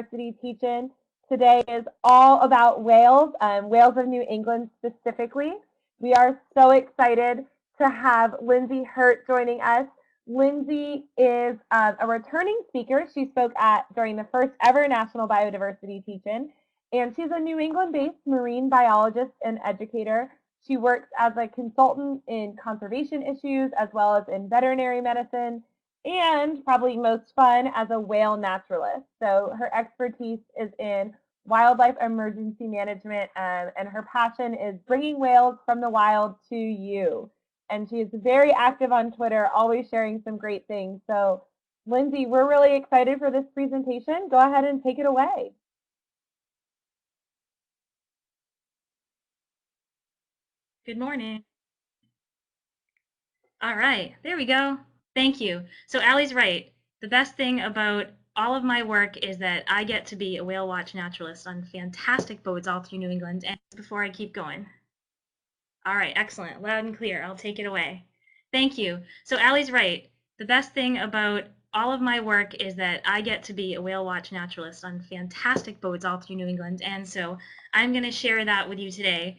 Biodiversity Teach-In. Today is all about whales, whales of New England specifically. We are so excited to have Lindsay Hirt joining us. Lindsay is a returning speaker. She spoke during the first ever National Biodiversity Teach-In, and she's a New England-based marine biologist and educator. She works as a consultant in conservation issues as well as in veterinary medicine, and probably most fun, as a whale naturalist. So her expertise is in wildlife emergency management, and her passion is bringing whales from the wild to you. And she is very active on Twitter, always sharing some great things. So Lindsay, we're really excited for this presentation. Go ahead and take it away. Good morning. All right, there we go. Thank you. So Allie's right. The best thing about all of my work is that I get to be a whale watch naturalist on fantastic boats all through New England. And before I keep going. All right, excellent. Loud and clear. I'll take it away. Thank you. So Allie's right. The best thing about all of my work is that I get to be a whale watch naturalist on fantastic boats all through New England. And so I'm going to share that with you today.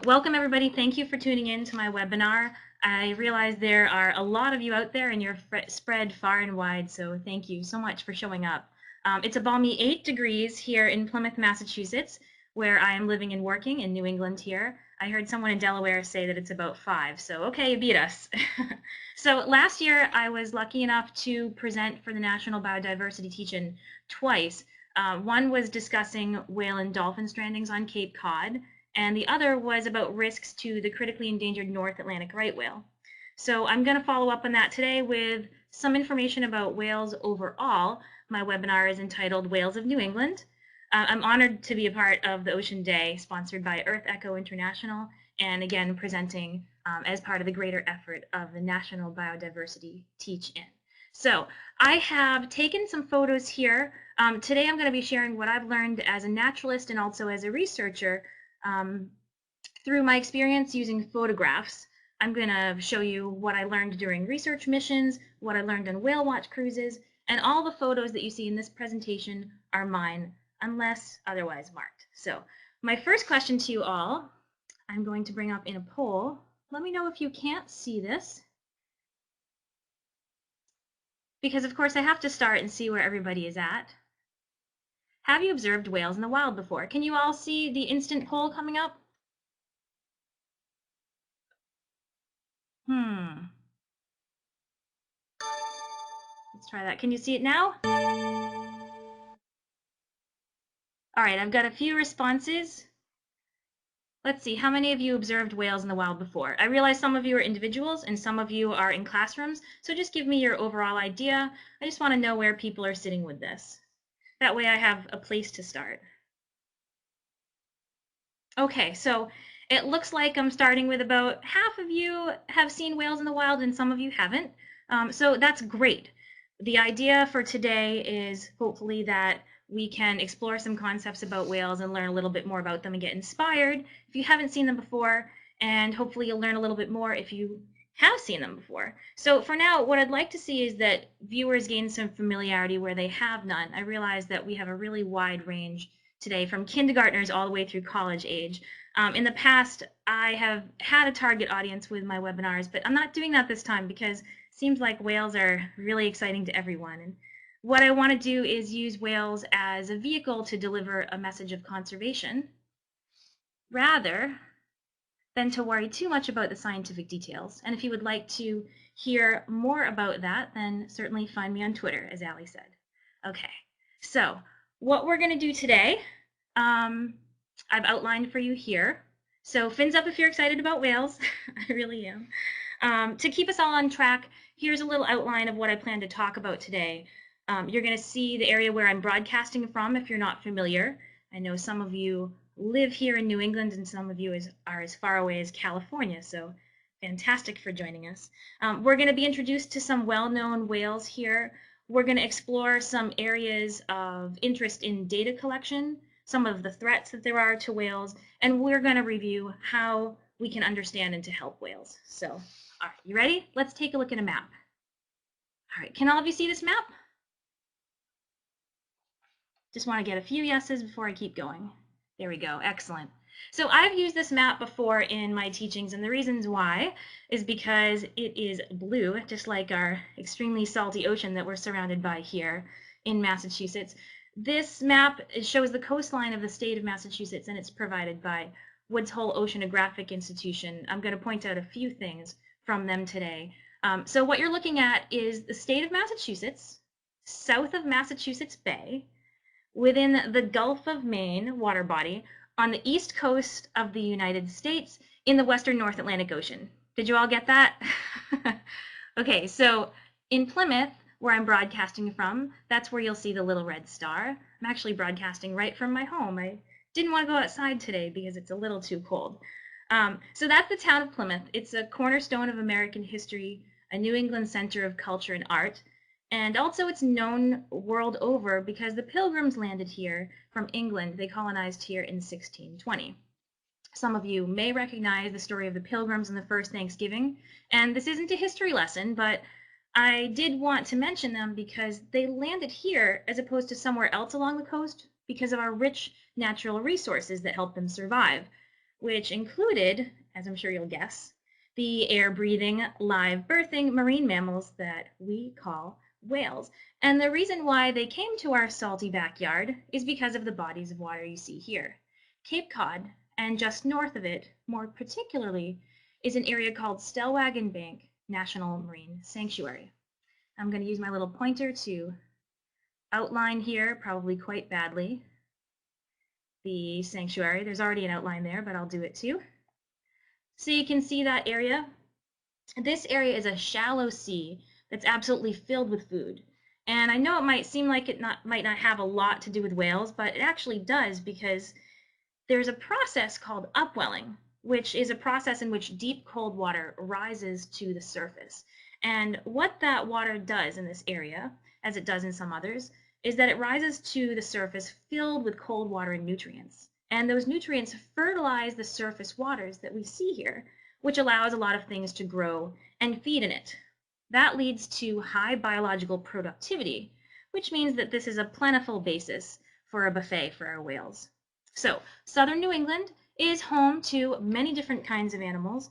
Welcome, everybody. Thank you for tuning in to my webinar. I realize there are a lot of you out there and you're spread far and wide, so thank you so much for showing up. It's a balmy 8 degrees here in Plymouth, Massachusetts, where I am living and working in New England here. I heard someone in Delaware say that it's about 5, so okay, you beat us. So last year I was lucky enough to present for the National Biodiversity Teach-In twice. One was discussing whale and dolphin strandings on Cape Cod, and the other was about risks to the critically endangered North Atlantic right whale. So I'm going to follow up on that today with some information about whales overall. My webinar is entitled Whales of New England. I'm honored to be a part of the Ocean Day, sponsored by Earth Echo International, and again presenting as part of the greater effort of the National Biodiversity Teach-In. So I have taken some photos here. Today I'm going to be sharing what I've learned as a naturalist and also as a researcher through my experience using photographs. I'm going to show you what I learned during research missions, what I learned on whale watch cruises, and all the photos that you see in this presentation are mine, unless otherwise marked. So my first question to you all, I'm going to bring up in a poll. Let me know if you can't see this, because of course I have to start and see where everybody is at. Have you observed whales in the wild before? Can you all see the instant poll coming up? Let's try that. Can you see it now? All right, I've got a few responses. Let's see, how many of you observed whales in the wild before? I realize some of you are individuals and some of you are in classrooms, so just give me your overall idea. I just want to know where people are sitting with this. That way I have a place to start. Okay, so it looks like I'm starting with about half of you have seen whales in the wild and some of you haven't. So that's great. The idea for today is hopefully that we can explore some concepts about whales and learn a little bit more about them and get inspired if you haven't seen them before, and hopefully you'll learn a little bit more if you have seen them before. So for now, what I'd like to see is that viewers gain some familiarity where they have none. I realize that we have a really wide range today, from kindergartners all the way through college age. In the past, I have had a target audience with my webinars, but I'm not doing that this time because it seems like whales are really exciting to everyone. And what I want to do is use whales as a vehicle to deliver a message of conservation, rather than to worry too much about the scientific details. And if you would like to hear more about that, then certainly find me on Twitter, as Allie said. Okay, so what we're going to do today, I've outlined for you here. So fins up if you're excited about whales. I really am. To keep us all on track, here's a little outline of what I plan to talk about today. You're going to see the area where I'm broadcasting from if you're not familiar. I know some of you live here in New England and some of you are as far away as California, so fantastic for joining us. We're going to be introduced to some well-known whales here. We're going to explore some areas of interest in data collection, some of the threats that there are to whales, and we're going to review how we can understand and to help whales. So, all right, you ready? Let's take a look at a map. All right, can all of you see this map? Just want to get a few yeses before I keep going. There we go. Excellent. So I've used this map before in my teachings, and the reasons why is because it is blue, just like our extremely salty ocean that we're surrounded by here in Massachusetts. This map shows the coastline of the state of Massachusetts, and it's provided by Woods Hole Oceanographic Institution. I'm going to point out a few things from them today. So what you're looking at is the state of Massachusetts, south of Massachusetts Bay, within the Gulf of Maine water body, on the east coast of the United States, in the western North Atlantic Ocean. Did you all get that? Okay, so in Plymouth, where I'm broadcasting from, that's where you'll see the little red star. I'm actually broadcasting right from my home. I didn't want to go outside today because it's a little too cold. So that's the town of Plymouth. It's a cornerstone of American history, a New England center of culture and art. And also it's known world over because the Pilgrims landed here from England. They colonized here in 1620. Some of you may recognize the story of the Pilgrims and the first Thanksgiving. And this isn't a history lesson, but I did want to mention them because they landed here as opposed to somewhere else along the coast because of our rich natural resources that helped them survive, which included, as I'm sure you'll guess, the air-breathing, live-birthing marine mammals that we call whales. And the reason why they came to our salty backyard is because of the bodies of water you see here. Cape Cod, and just north of it, more particularly, is an area called Stellwagen Bank National Marine Sanctuary. I'm going to use my little pointer to outline here, probably quite badly, the sanctuary. There's already an outline there, but I'll do it too. So you can see that area. This area is a shallow sea that's absolutely filled with food. And I know it might seem like it might not have a lot to do with whales, but it actually does because there's a process called upwelling, which is a process in which deep cold water rises to the surface. And what that water does in this area, as it does in some others, is that it rises to the surface filled with cold water and nutrients. And those nutrients fertilize the surface waters that we see here, which allows a lot of things to grow and feed in it. That leads to high biological productivity, which means that this is a plentiful basis for a buffet for our whales. So, southern New England is home to many different kinds of animals.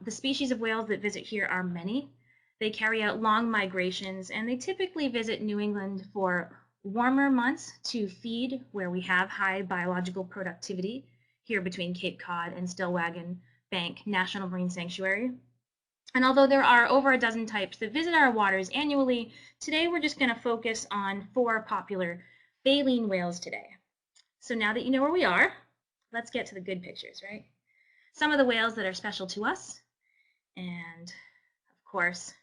The species of whales that visit here are many. They carry out long migrations, and they typically visit New England for warmer months to feed where we have high biological productivity, here between Cape Cod and Stellwagen Bank National Marine Sanctuary. And although there are over a dozen types that visit our waters annually, today we're just going to focus on 4 popular baleen whales today. So now that you know where we are, let's get to the good pictures, right? Some of the whales that are special to us, and of course,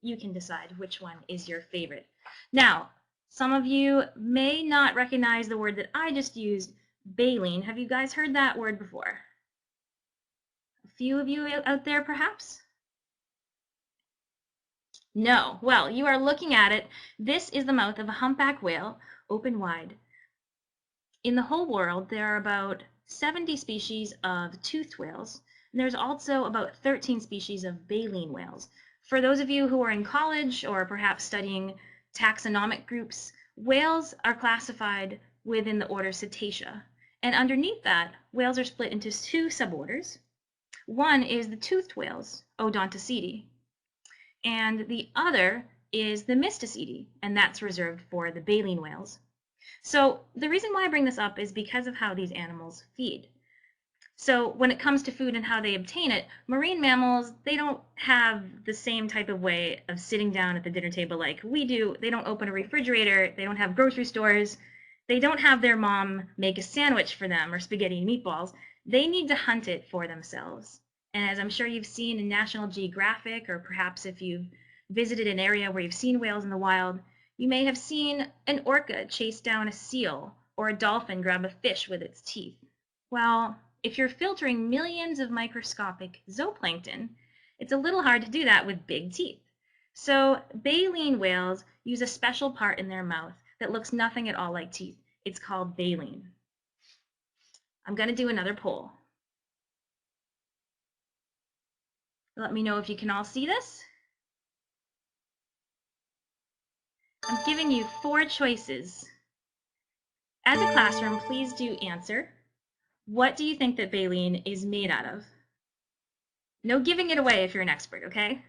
you can decide which one is your favorite. Now, some of you may not recognize the word that I just used, baleen. Have you guys heard that word before? A few of you out there, perhaps? No. Well, you are looking at it. This is the mouth of a humpback whale, open wide. In the whole world, there are about 70 species of toothed whales, and there's also about 13 species of baleen whales. For those of you who are in college or perhaps studying taxonomic groups, whales are classified within the order Cetacea. And underneath that, whales are split into 2 suborders. One is the toothed whales, Odontoceti, and the other is the Mysticeti, and that's reserved for the baleen whales. So the reason why I bring this up is because of how these animals feed. So when it comes to food and how they obtain it, marine mammals, they don't have the same type of way of sitting down at the dinner table like we do. They don't open a refrigerator. They don't have grocery stores. They don't have their mom make a sandwich for them or spaghetti and meatballs. They need to hunt it for themselves. And as I'm sure you've seen in National Geographic, or perhaps if you've visited an area where you've seen whales in the wild, you may have seen an orca chase down a seal or a dolphin grab a fish with its teeth. Well, if you're filtering millions of microscopic zooplankton, it's a little hard to do that with big teeth. So baleen whales use a special part in their mouth that looks nothing at all like teeth. It's called baleen. I'm going to do another poll. Let me know if you can all see this. I'm giving you 4 choices. As a classroom, please do answer. What do you think that baleen is made out of? No giving it away if you're an expert, okay?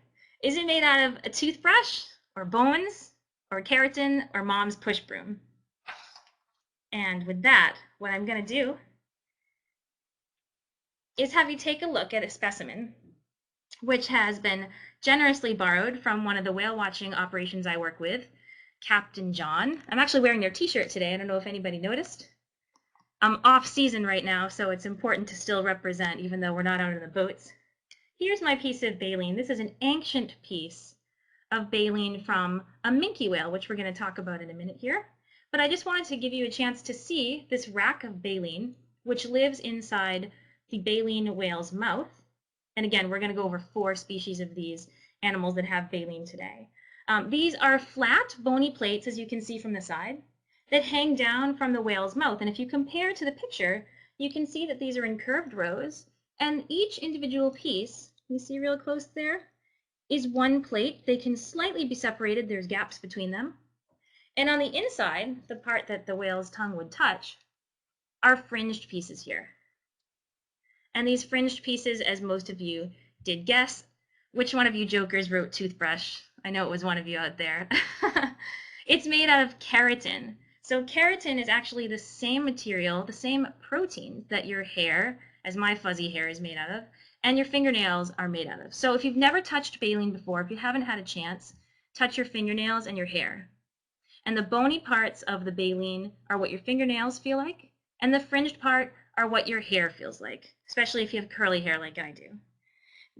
Is it made out of a toothbrush or bones or keratin or mom's push broom? And with that, what I'm going to do is have you take a look at a specimen which has been generously borrowed from one of the whale watching operations I work with, Captain John. I'm actually wearing their t-shirt today. I don't know if anybody noticed. I'm off season right now, so it's important to still represent even though we're not out in the boats. Here's my piece of baleen. This is an ancient piece of baleen from a minke whale, which we're going to talk about in a minute here. But I just wanted to give you a chance to see this rack of baleen, which lives inside the baleen whale's mouth. And again, we're going to go over 4 species of these animals that have baleen today. These are flat, bony plates, as you can see from the side, that hang down from the whale's mouth. And if you compare to the picture, you can see that these are in curved rows, and each individual piece, you see real close there, is one plate. They can slightly be separated. There's gaps between them. And on the inside, the part that the whale's tongue would touch, are fringed pieces here. And these fringed pieces, as most of you did guess, which one of you jokers wrote toothbrush? I know it was one of you out there. It's made out of keratin. So keratin is actually the same material, the same protein that your hair, as my fuzzy hair is made out of, and your fingernails are made out of. So if you've never touched baleen before, if you haven't had a chance, touch your fingernails and your hair. And the bony parts of the baleen are what your fingernails feel like, and the fringed part are what your hair feels like, especially if you have curly hair like I do.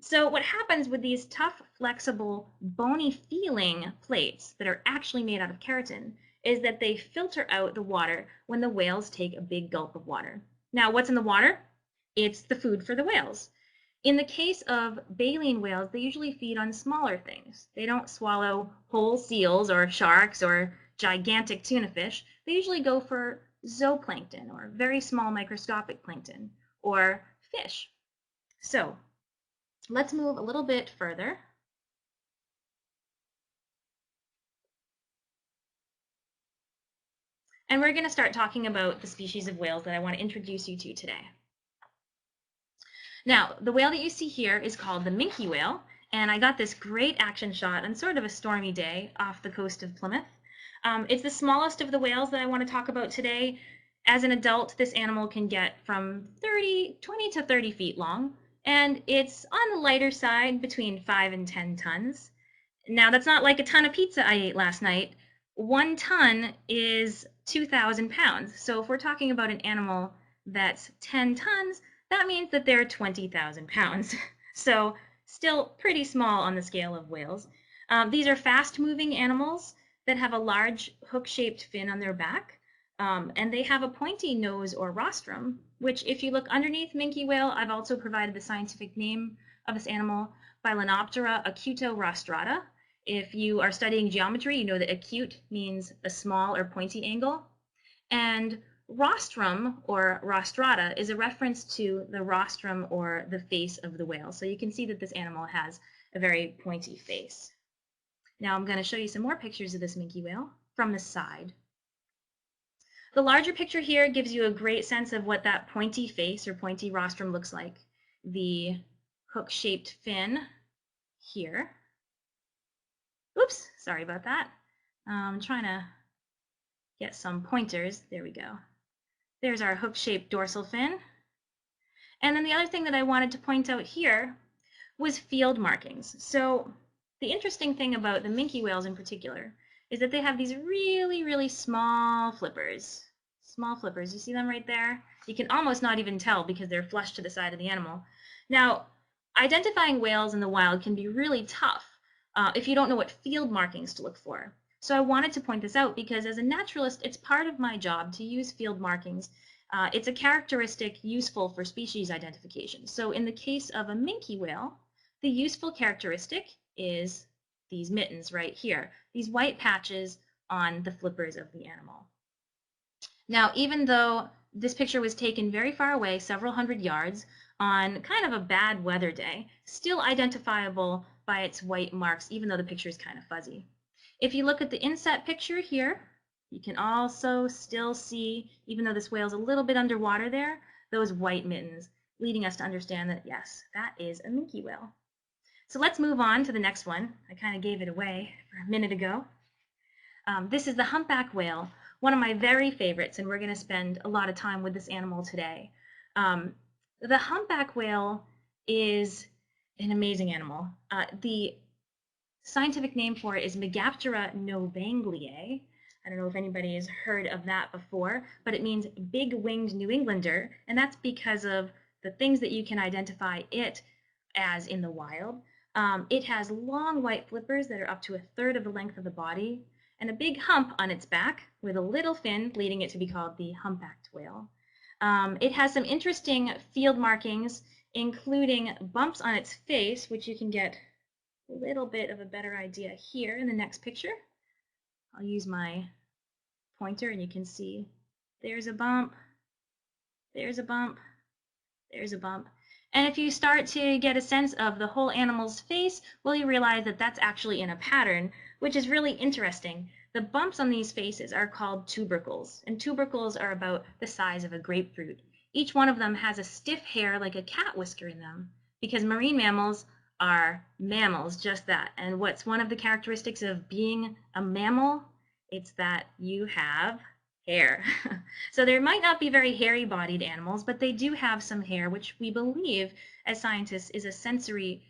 So what happens with these tough, flexible, bony feeling plates that are actually made out of keratin is that they filter out the water when the whales take a big gulp of water. Now, what's in the water? It's the food for the whales. In the case of baleen whales, they usually feed on smaller things. They don't swallow whole seals or sharks or gigantic tuna fish. They usually go for zooplankton or very small microscopic plankton or fish. So let's move a little bit further. And we're going to start talking about the species of whales that I want to introduce you to today. Now, the whale that you see here is called the minke whale, and I got this great action shot on sort of a stormy day off the coast of Plymouth. It's the smallest of the whales that I want to talk about today. As an adult, this animal can get from 20 to 30 feet long, and it's on the lighter side, between 5 and 10 tons. Now, that's not like a ton of pizza I ate last night. 1 ton is 2,000 pounds. So if we're talking about an animal that's 10 tons, that means that they're 20,000 pounds. So still pretty small on the scale of whales. These are fast-moving animals that have a large hook-shaped fin on their back, and they have a pointy nose or rostrum, which if you look underneath minke whale, I've also provided the scientific name of this animal, Balenoptera acuto-rostrata. If you are studying geometry, you know that acute means a small or pointy angle. And rostrum or rostrata is a reference to the rostrum or the face of the whale. So you can see that this animal has a very pointy face. Now I'm going to show you some more pictures of this minke whale from the side. The larger picture here gives you a great sense of what that pointy face or pointy rostrum looks like. The hook-shaped fin here. Oops, sorry about that. I'm trying to get some pointers. There we go. There's our hook-shaped dorsal fin. And then the other thing that I wanted to point out here was field markings. So the interesting thing about the minke whales in particular is that they have these really, really small flippers. Small flippers. You see them right there? You can almost not even tell because they're flush to the side of the animal. Now, identifying whales in the wild can be really tough if you don't know what field markings to look for. So I wanted to point this out because as a naturalist, it's part of my job to use field markings. It's a characteristic useful for species identification. So in the case of a minke whale, the useful characteristic is these mittens right here, these white patches on the flippers of the animal. Now, even though this picture was taken very far away, several hundred yards, on kind of a bad weather day, still identifiable by its white marks, even though the picture is kind of fuzzy. If you look at the inset picture here, You can also still see, even though this whale's a little bit underwater there, those white mittens, leading us to understand that, yes, that is a minke whale. So let's move on to the next one. I kind of gave it away a minute ago. This is the humpback whale, one of my very favorites, and we're going to spend a lot of time with this animal today. The humpback whale is an amazing animal. The scientific name for it is Megaptera novaengliae. I don't know if anybody has heard of that before, but it means big-winged New Englander, and that's because of the things that you can identify it as in the wild. It has long white flippers that are up to 1/3 of the length of the body, and a big hump on its back with a little fin, leading it to be called the humpbacked whale. It has some interesting field markings, including bumps on its face, which you can get a little bit of a better idea here in the next picture. I'll use my pointer and you can see there's a bump, there's a bump, there's a bump. And if you start to get a sense of the whole animal's face, well, you realize that that's actually in a pattern, which is really interesting. The bumps on these faces are called tubercles, and tubercles are about the size of a grapefruit. Each one of them has a stiff hair like a cat whisker in them, because marine mammals are mammals, just that. And what's one of the characteristics of being a mammal? It's that you have hair. So there might not be very hairy-bodied animals, but they do have some hair, which we believe as scientists is a sensory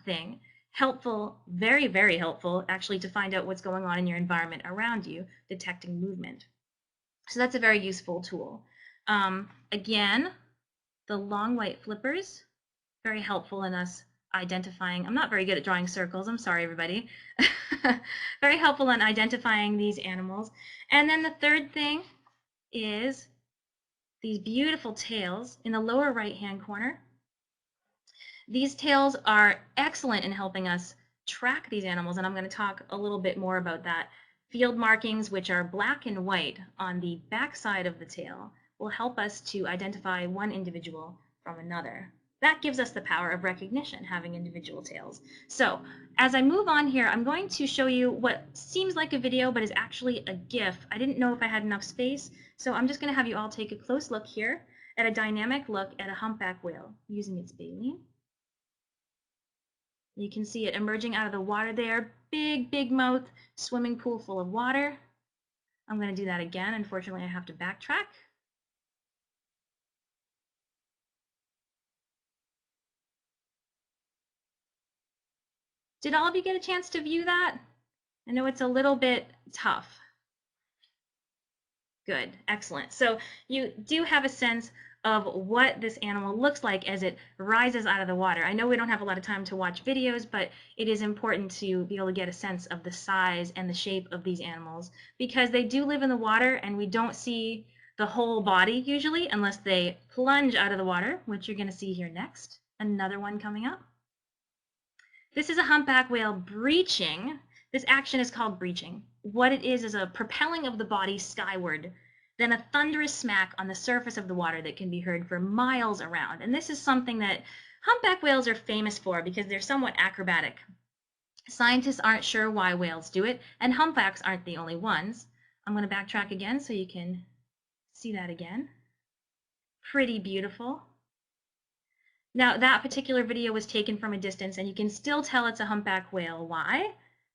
thing. Helpful, very, very helpful, actually, to find out what's going on in your environment around you, detecting movement. So that's a very useful tool. Again, the long white flippers, very helpful in us identifying. I'm not very good at drawing circles. I'm sorry, everybody. Very helpful in identifying these animals. And then the third thing is these beautiful tails in the lower right-hand corner. These tails are excellent in helping us track these animals, and I'm going to talk a little bit more about that. Field markings, which are black and white on the back side of the tail, will help us to identify one individual from another. That gives us the power of recognition, having individual tails. So as I move on here, I'm going to show you what seems like a video, but is actually a GIF. I didn't know if I had enough space, so I'm just going to have you all take a close look here at a dynamic look at a humpback whale using its baleen. You can see it emerging out of the water there, big, big mouth, swimming pool full of water. I'm going to do that again. Unfortunately, I have to backtrack. Did all of you get a chance to view that? I know it's a little bit tough. Good, excellent. So you do have a sense of what this animal looks like as it rises out of the water. I know we don't have a lot of time to watch videos, but it is important to be able to get a sense of the size and the shape of these animals because they do live in the water and we don't see the whole body usually unless they plunge out of the water, which you're going to see here next. Another one coming up. This is a humpback whale breaching. This action is called breaching. What it is a propelling of the body skyward, then a thunderous smack on the surface of the water that can be heard for miles around. And this is something that humpback whales are famous for because they're somewhat acrobatic. Scientists aren't sure why whales do it, and humpbacks aren't the only ones. I'm going to backtrack again so you can see that again. Pretty beautiful. Now, that particular video was taken from a distance, and you can still tell it's a humpback whale. Why?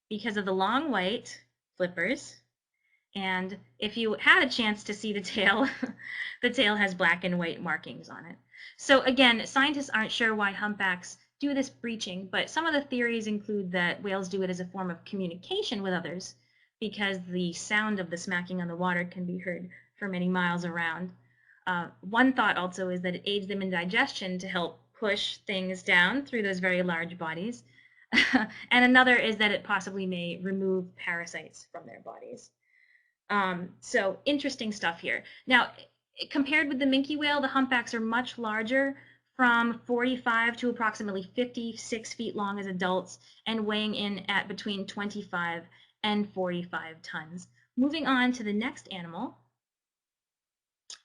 Because of the long white flippers. And if you had a chance to see the tail, the tail has black and white markings on it. So again, scientists aren't sure why humpbacks do this breaching, but some of the theories include that whales do it as a form of communication with others because the sound of the smacking on the water can be heard for many miles around. One thought also is that it aids them in digestion to help push things down through those very large bodies. And another is that it possibly may remove parasites from their bodies. So interesting stuff here. Now, compared with the minke whale, the humpbacks are much larger, from 45 to approximately 56 feet long as adults, and weighing in at between 25 and 45 tons. Moving on to the next animal,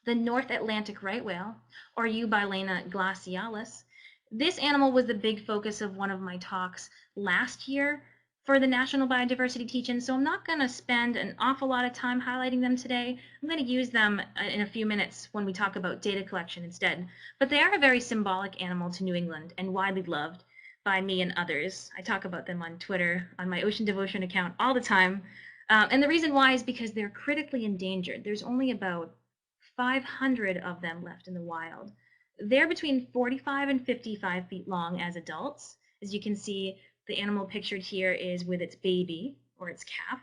the North Atlantic right whale, or Baleen glacialis. This animal was the big focus of one of my talks last year for the National Biodiversity Teach-In, so I'm not going to spend an awful lot of time highlighting them today. I'm going to use them in a few minutes when we talk about data collection instead. But they are a very symbolic animal to New England and widely loved by me and others. I talk about them on Twitter, on my Ocean Devotion account all the time. And the reason why is because they're critically endangered. There's only about 500 of them left in the wild. They're between 45 and 55 feet long as adults. As you can see, the animal pictured here is with its baby, or its calf.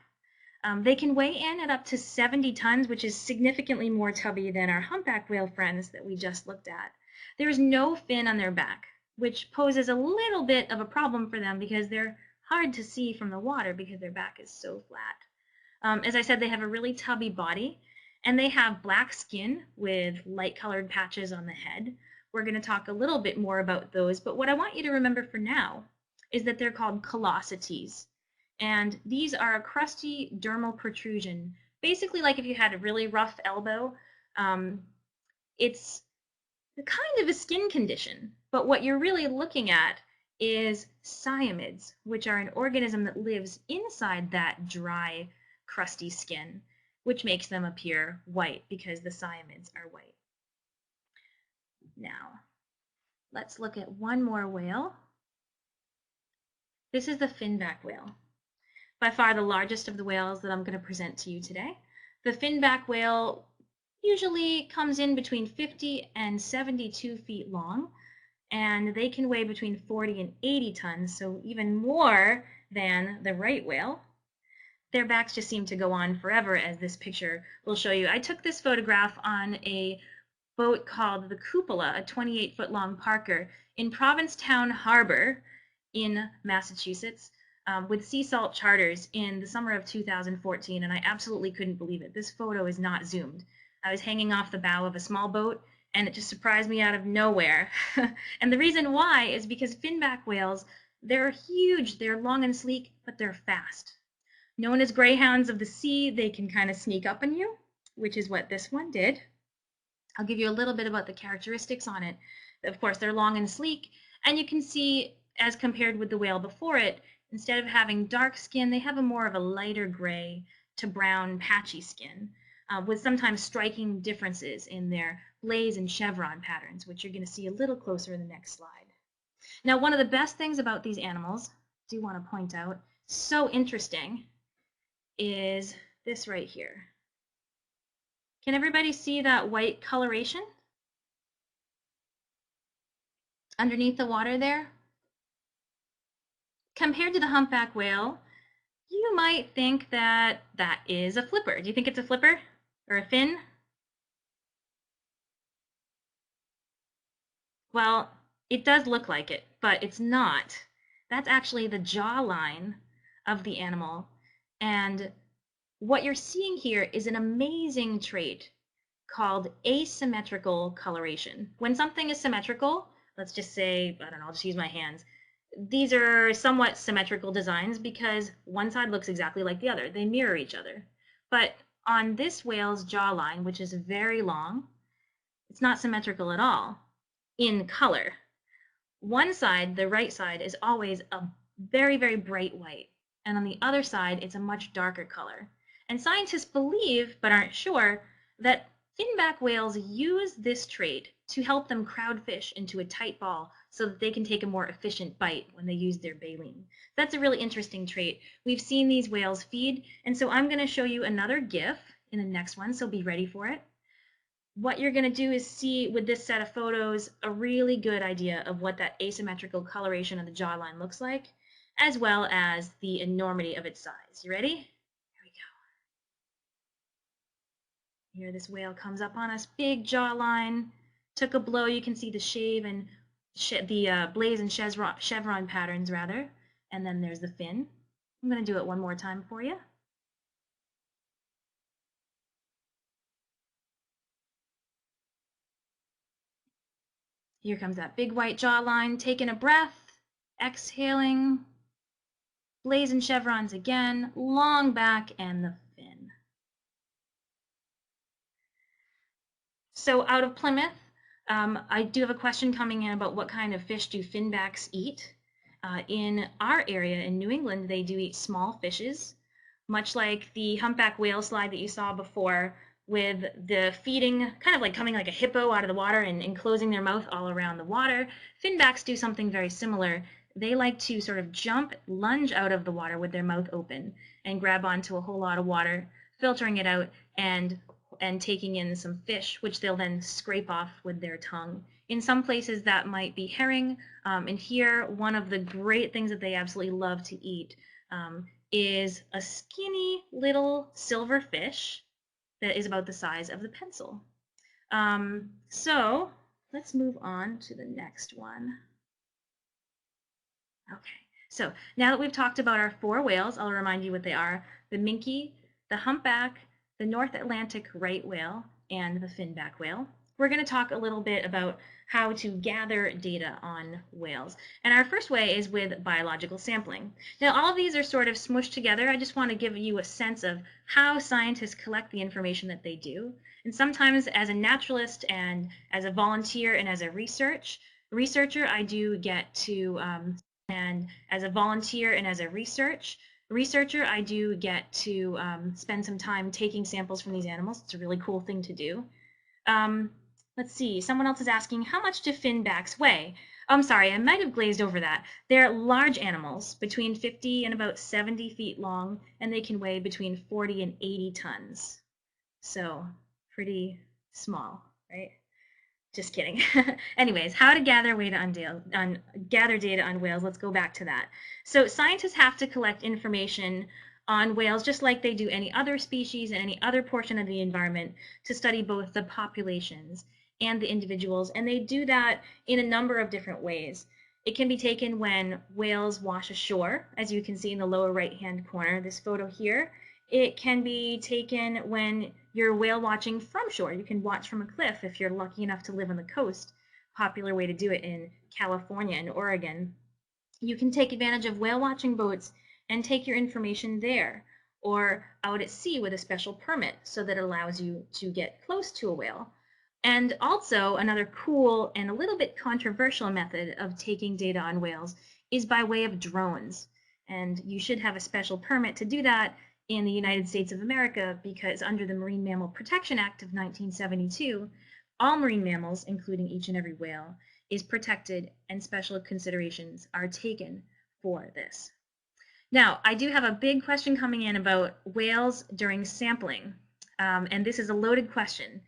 They can weigh in at up to 70 tons, which is significantly more tubby than our humpback whale friends that we just looked at. There is no fin on their back, which poses a little bit of a problem for them because they're hard to see from the water because their back is so flat. As I said, they have a really tubby body, and they have black skin with light-colored patches on the head. We're going to talk a little bit more about those, but what I want you to remember for now is that they're called callosities. And these are a crusty dermal protrusion. Basically, like if you had a really rough elbow, it's kind of a skin condition. But what you're really looking at is cyamids, which are an organism that lives inside that dry, crusty skin, which makes them appear white because the cyamids are white. Now, let's look at one more whale. This is the Finback whale, by far the largest of the whales that I'm going to present to you today. The Finback whale usually comes in between 50 and 72 feet long, and they can weigh between 40 and 80 tons, so even more than the right whale. Their backs just seem to go on forever, as this picture will show you. I took this photograph on a boat called the Cupola, a 28-foot-long Parker, in Provincetown Harbor in Massachusetts with sea salt charters in the summer of 2014, and I absolutely couldn't believe it. This photo is not zoomed. I was hanging off the bow of a small boat, and it just surprised me out of nowhere. And the reason why is because finback whales, they're huge, they're long and sleek, but they're fast. Known as greyhounds of the sea, they can kind of sneak up on you, which is what this one did. I'll give you a little bit about the characteristics on it. Of course, they're long and sleek, and you can see, as compared with the whale before it, instead of having dark skin, they have a more of a lighter gray to brown patchy skin, with sometimes striking differences in their blaze and chevron patterns, which you're going to see a little closer in the next slide. Now, one of the best things about these animals, I do want to point out, so interesting, is this right here. Can everybody see that white coloration underneath the water there? Compared to the humpback whale, you might think that that is a flipper. Do you think it's a flipper or a fin? Well, it does look like it, but it's not. That's actually the jawline of the animal. And what you're seeing here is an amazing trait called asymmetrical coloration. When something is symmetrical, let's just say, I don't know, I'll just use my hands. These are somewhat symmetrical designs because one side looks exactly like the other. They mirror each other. But on this whale's jawline, which is very long, it's not symmetrical at all in color. One side, the right side, is always a very, very bright white. And on the other side, it's a much darker color. And scientists believe, but aren't sure, that finback whales use this trait to help them crowd fish into a tight ball so that they can take a more efficient bite when they use their baleen. That's a really interesting trait. We've seen these whales feed, and so I'm going to show you another GIF in the next one, so be ready for it. What you're going to do is see with this set of photos a really good idea of what that asymmetrical coloration of the jawline looks like, as well as the enormity of its size. You ready? Here we go. Here this whale comes up on us, big jawline, took a blow. You can see the shave and the blaze and chevron patterns, rather. And then there's the fin. I'm going to do it one more time for you. Here comes that big white jawline, taking a breath, exhaling, blaze and chevrons again, long back, and the fin. So out of Plymouth, I do have a question coming in about what kind of fish do finbacks eat. In our area in New England, they do eat small fishes, much like the humpback whale slide that you saw before, with the feeding kind of like coming like a hippo out of the water and enclosing their mouth all around the water. Finbacks do something very similar. They like to sort of jump, lunge out of the water with their mouth open and grab onto a whole lot of water, filtering it out and taking in some fish, which they'll then scrape off with their tongue. In some places that might be herring, and here one of the great things that they absolutely love to eat is a skinny little silver fish that is about the size of the pencil. So let's move on to the next one. Okay, so now that we've talked about our 4 whales, I'll remind you what they are: the minke, the humpback, the North Atlantic right whale, and the finback whale. We're going to talk a little bit about how to gather data on whales. And our first way is with biological sampling. Now, all of these are sort of smushed together. I just want to give you a sense of how scientists collect the information that they do. And sometimes as a naturalist and as a volunteer and as a researcher, I do get to, and as a volunteer and as a researcher, I do get to spend some time taking samples from these animals. It's a really cool thing to do. Let's see, someone else is asking, how much do finbacks weigh? Oh, I'm sorry, I might have glazed over that. They're large animals, between 50 and about 70 feet long, and they can weigh between 40 and 80 tons. So pretty small, right? Just kidding. Anyways, how to gather data on whales. Let's go back to that. So scientists have to collect information on whales just like they do any other species and any other portion of the environment to study both the populations and the individuals, and they do that in a number of different ways. It can be taken when whales wash ashore, as you can see in the lower right-hand corner, this photo here. It can be taken when you're whale watching from shore. You can watch from a cliff if you're lucky enough to live on the coast. Popular way to do it in California and Oregon. You can take advantage of whale watching boats and take your information there, or out at sea with a special permit so that it allows you to get close to a whale. And also, another cool and a little bit controversial method of taking data on whales is by way of drones. And you should have a special permit to do that in the United States of America, because under the Marine Mammal Protection Act of 1972, all marine mammals, including each and every whale, is protected, and special considerations are taken for this. Now, I do have a big question coming in about whales during sampling, and this is a loaded question.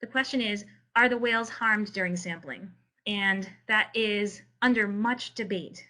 The question is, are the whales harmed during sampling? And that is under much debate.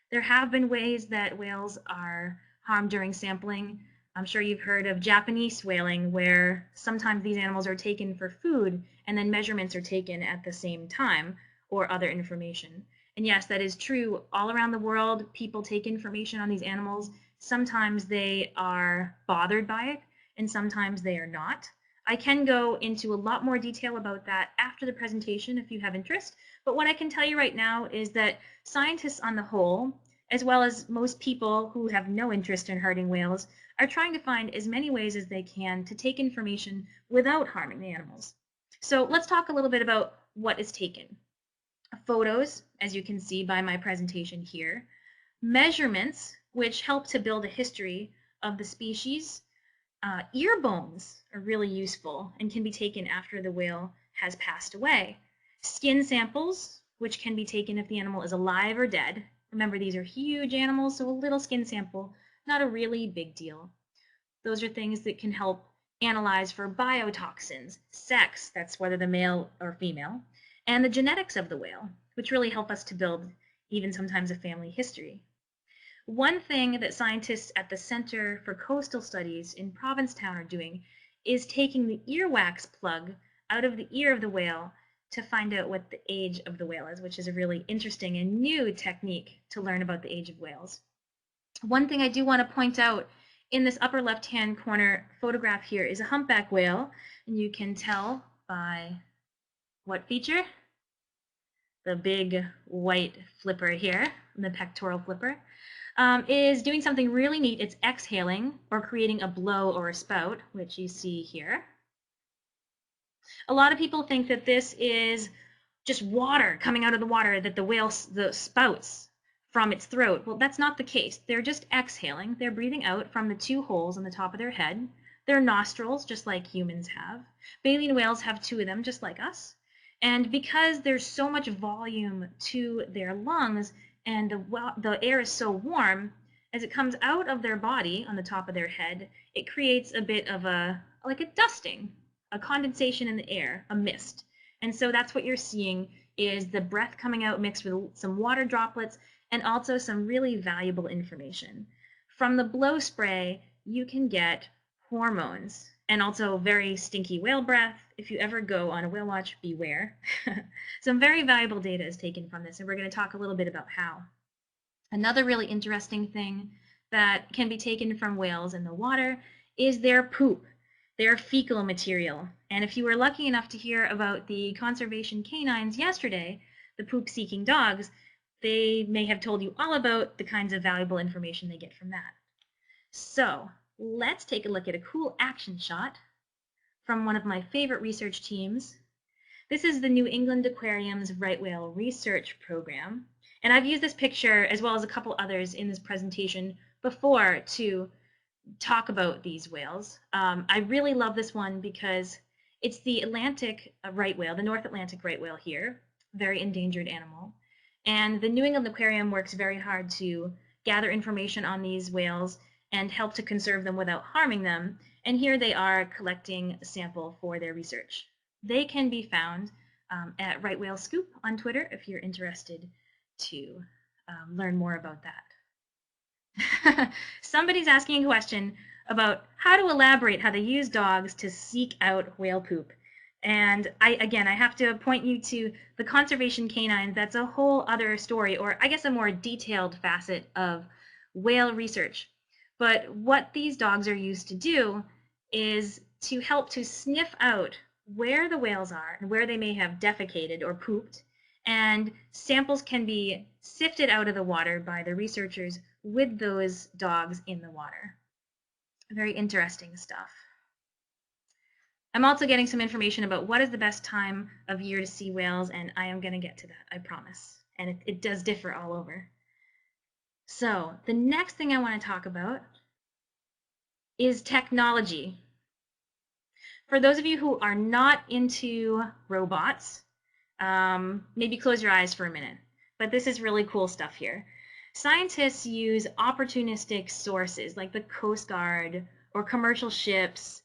There have been ways that whales are harmed during sampling. I'm sure you've heard of Japanese whaling, where sometimes these animals are taken for food and then measurements are taken at the same time, or other information. And yes, that is true all around the world. People take information on these animals. Sometimes they are bothered by it, and sometimes they are not. I can go into a lot more detail about that after the presentation if you have interest, but what I can tell you right now is that scientists on the whole, as well as most people who have no interest in hurting whales, are trying to find as many ways as they can to take information without harming the animals. So let's talk a little bit about what is taken. Photos, as you can see by my presentation here, measurements, which help to build a history of the species. Ear bones are really useful and can be taken after the whale has passed away. Skin samples, which can be taken if the animal is alive or dead. Remember, these are huge animals, so a little skin sample, not a really big deal. Those are things that can help analyze for biotoxins, sex, that's whether the male or female, and the genetics of the whale, which really help us to build even sometimes a family history. One thing that scientists at the Center for Coastal Studies in Provincetown are doing is taking the earwax plug out of the ear of the whale to find out what the age of the whale is, which is a really interesting and new technique to learn about the age of whales. One thing I do want to point out in this upper left-hand corner photograph here is a humpback whale, and you can tell by what feature? The big white flipper here, the pectoral flipper. Is doing something really neat. It's exhaling or creating a blow or a spout, which you see here. A lot of people think that this is just water coming out of the water that the whale spouts from its throat. Well, that's not the case. They're just exhaling. They're breathing out from the two holes on the top of their head. They're nostrils, just like humans have. Baleen whales have two of them, just like us. And because there's so much volume to their lungs and the air is so warm, as it comes out of their body on the top of their head, it creates a bit of like a dusting, a condensation in the air, a mist. And so that's what you're seeing is the breath coming out mixed with some water droplets and also some really valuable information. From the blow spray, you can get hormones and also very stinky whale breath. If you ever go on a whale watch, beware. Some very valuable data is taken from this, and we're going to talk a little bit about how. Another really interesting thing that can be taken from whales in the water is their poop, their fecal material. And if you were lucky enough to hear about the conservation canines yesterday, the poop-seeking dogs, they may have told you all about the kinds of valuable information they get from that. So let's take a look at a cool action shot from one of my favorite research teams. This is the New England Aquarium's right whale research program. And I've used this picture as well as a couple others in this presentation before to talk about these whales. I really love this one because it's the Atlantic right whale, the North Atlantic right whale here, very endangered animal. And the New England Aquarium works very hard to gather information on these whales and help to conserve them without harming them. And here they are collecting a sample for their research. They can be found at Right Whale Scoop on Twitter if you're interested to learn more about that. Somebody's asking a question about how to elaborate how they use dogs to seek out whale poop. And I have to point you to the conservation canines. That's a whole other story, or I guess a more detailed facet of whale research. But what these dogs are used to do is to help to sniff out where the whales are and where they may have defecated or pooped. And samples can be sifted out of the water by the researchers with those dogs in the water. Very interesting stuff. I'm also getting some information about what is the best time of year to see whales, and I am going to get to that, I promise. And it does differ all over. So the next thing I want to talk about is technology. For those of you who are not into robots, maybe close your eyes for a minute. But this is really cool stuff here. Scientists use opportunistic sources like the Coast Guard or commercial ships,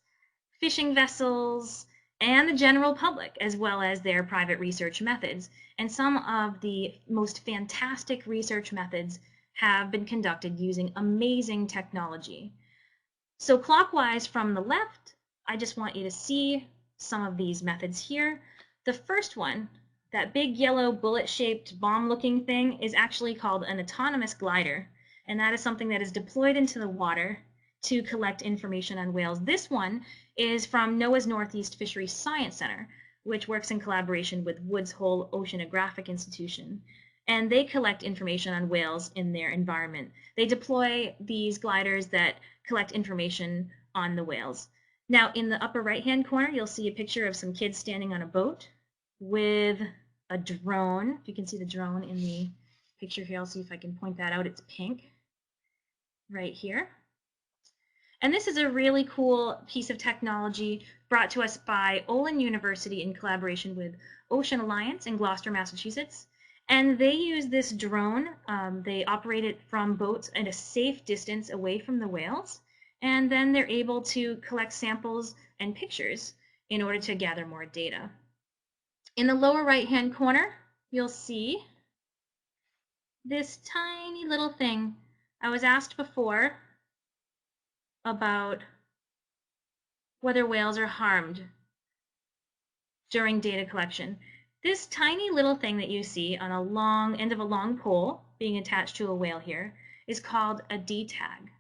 fishing vessels, and the general public, as well as their private research methods. And some of the most fantastic research methods have been conducted using amazing technology. So clockwise from the left, I just want you to see some of these methods here. The first one, that big yellow bullet-shaped bomb-looking thing, is actually called an autonomous glider, and that is something that is deployed into the water to collect information on whales. This one is from NOAA's Northeast Fisheries Science Center, which works in collaboration with Woods Hole Oceanographic Institution, and they collect information on whales in their environment. They deploy these gliders that collect information on the whales. Now, in the upper right-hand corner, you'll see a picture of some kids standing on a boat with a drone. If you can see the drone in the picture here, I'll see if I can point that out. It's pink right here. And this is a really cool piece of technology brought to us by Olin University in collaboration with Ocean Alliance in Gloucester, Massachusetts. And they use this drone. They operate it from boats at a safe distance away from the whales. And then they're able to collect samples and pictures in order to gather more data. In the lower right-hand corner, you'll see this tiny little thing. I was asked before about whether whales are harmed during data collection. This tiny little thing that you see on a long end of a long pole being attached to a whale here is called a D-tag,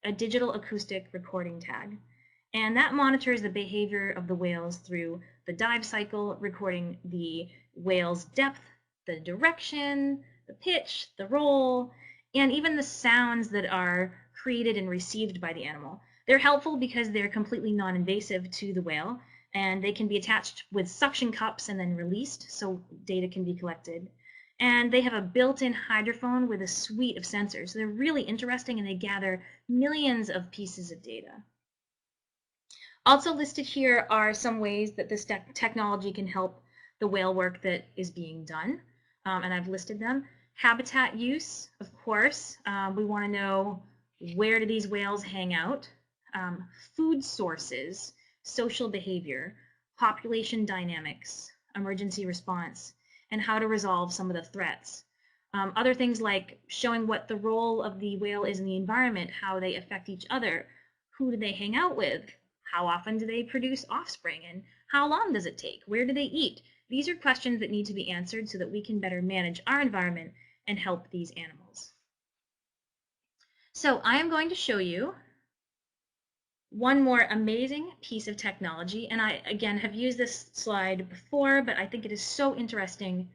a digital acoustic recording tag. And that monitors the behavior of the whales through the dive cycle, recording the whale's depth, the direction, the pitch, the roll, and even the sounds that are created and received by the animal. They're helpful because they're completely non-invasive to the whale, and they can be attached with suction cups and then released so data can be collected. And they have a built-in hydrophone with a suite of sensors. So they're really interesting, and they gather millions of pieces of data. Also listed here are some ways that this technology can help the whale work that is being done, and I've listed them. Habitat use, of course. We want to know, where do these whales hang out? Food sources, social behavior, population dynamics, emergency response, and how to resolve some of the threats. Other things like showing what the role of the whale is in the environment, how they affect each other, who do they hang out with, how often do they produce offspring, and how long does it take? Where do they eat? These are questions that need to be answered so that we can better manage our environment and help these animals. So I am going to show you one more amazing piece of technology, and I, again, have used this slide before, but I think it is so interesting.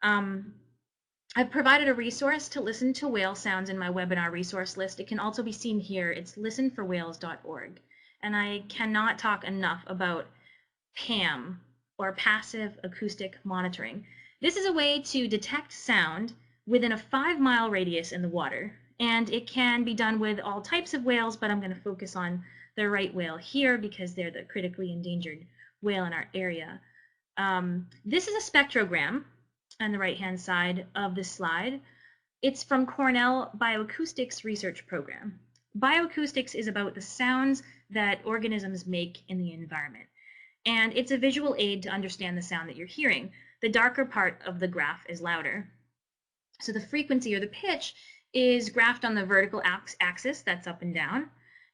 I've provided a resource to listen to whale sounds in my webinar resource list. It can also be seen here. It's listenforwhales.org. And I cannot talk enough about PAM, or passive acoustic monitoring. This is a way to detect sound within a 5-mile radius in the water. And it can be done with all types of whales, but I'm going to focus on the right whale here because they're the critically endangered whale in our area. This is a spectrogram on the right-hand side of this slide. It's from Cornell Bioacoustics Research Program. Bioacoustics is about the sounds that organisms make in the environment. And it's a visual aid to understand the sound that you're hearing. The darker part of the graph is louder. So the frequency, or the pitch, is graphed on the vertical axis, that's up and down.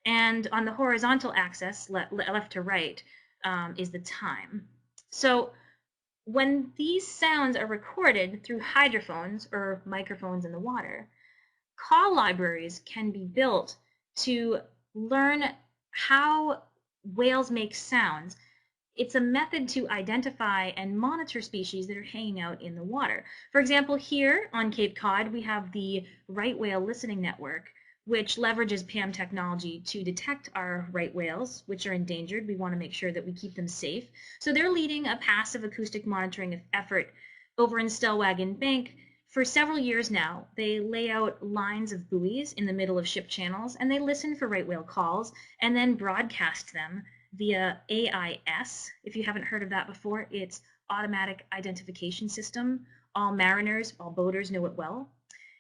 And on the horizontal axis, left to right, is the time. So when these sounds are recorded through hydrophones, or microphones in the water, call libraries can be built to learn how whales make sounds. It's a method to identify and monitor species that are hanging out in the water. For example, here on Cape Cod, we have the right whale listening network, which leverages PAM technology to detect our right whales, which are endangered. We want to make sure that we keep them safe. So they're leading a passive acoustic monitoring effort over in Stellwagen Bank for several years now. They lay out lines of buoys in the middle of ship channels, and they listen for right whale calls and then broadcast them via AIS. If you haven't heard of that before, it's Automatic Identification System. All mariners, all boaters know it well.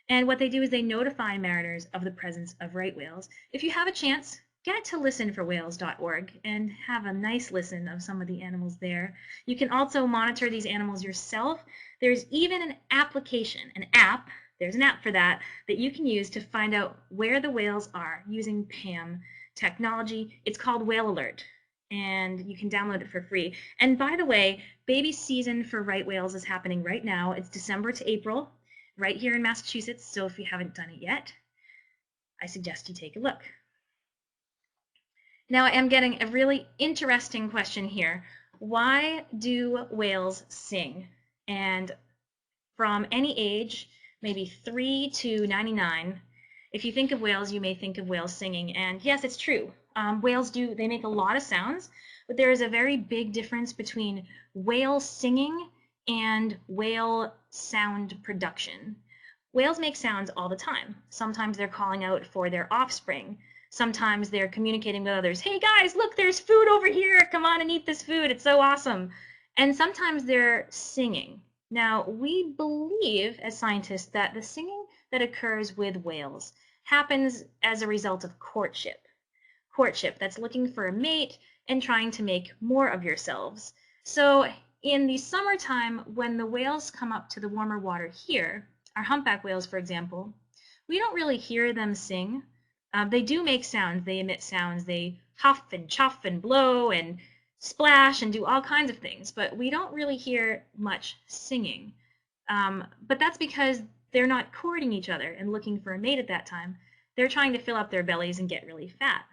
And what they do is they notify mariners of the presence of right whales. If you have a chance, get to listenforwhales.org and have a nice listen of some of the animals there. You can also monitor these animals yourself. There's even an application, an app, there's an app for that you can use to find out where the whales are using PAM technology. It's called Whale Alert, and you can download it for free. And by the way, baby season for right whales is happening right now. It's December to April, right here in Massachusetts, so if you haven't done it yet, I suggest you take a look. Now I am getting a really interesting question here. Why do whales sing? And from any age, maybe 3 to 99, if you think of whales, you may think of whales singing. And yes, it's true. Whales they make a lot of sounds, but there is a very big difference between whale singing and whale sound production. Whales make sounds all the time. Sometimes they're calling out for their offspring. Sometimes they're communicating with others. Hey guys, look, there's food over here. Come on and eat this food. It's so awesome. And sometimes they're singing. Now, we believe as scientists that the singing that occurs with whales happens as a result of courtship. Courtship, that's looking for a mate and trying to make more of yourselves. So in the summertime, when the whales come up to the warmer water here, our humpback whales, for example, we don't really hear them sing. They do make sounds. They emit sounds. They huff and chuff and blow and splash and do all kinds of things, but we don't really hear much singing. But that's because they're not courting each other and looking for a mate at that time. They're trying to fill up their bellies and get really fat.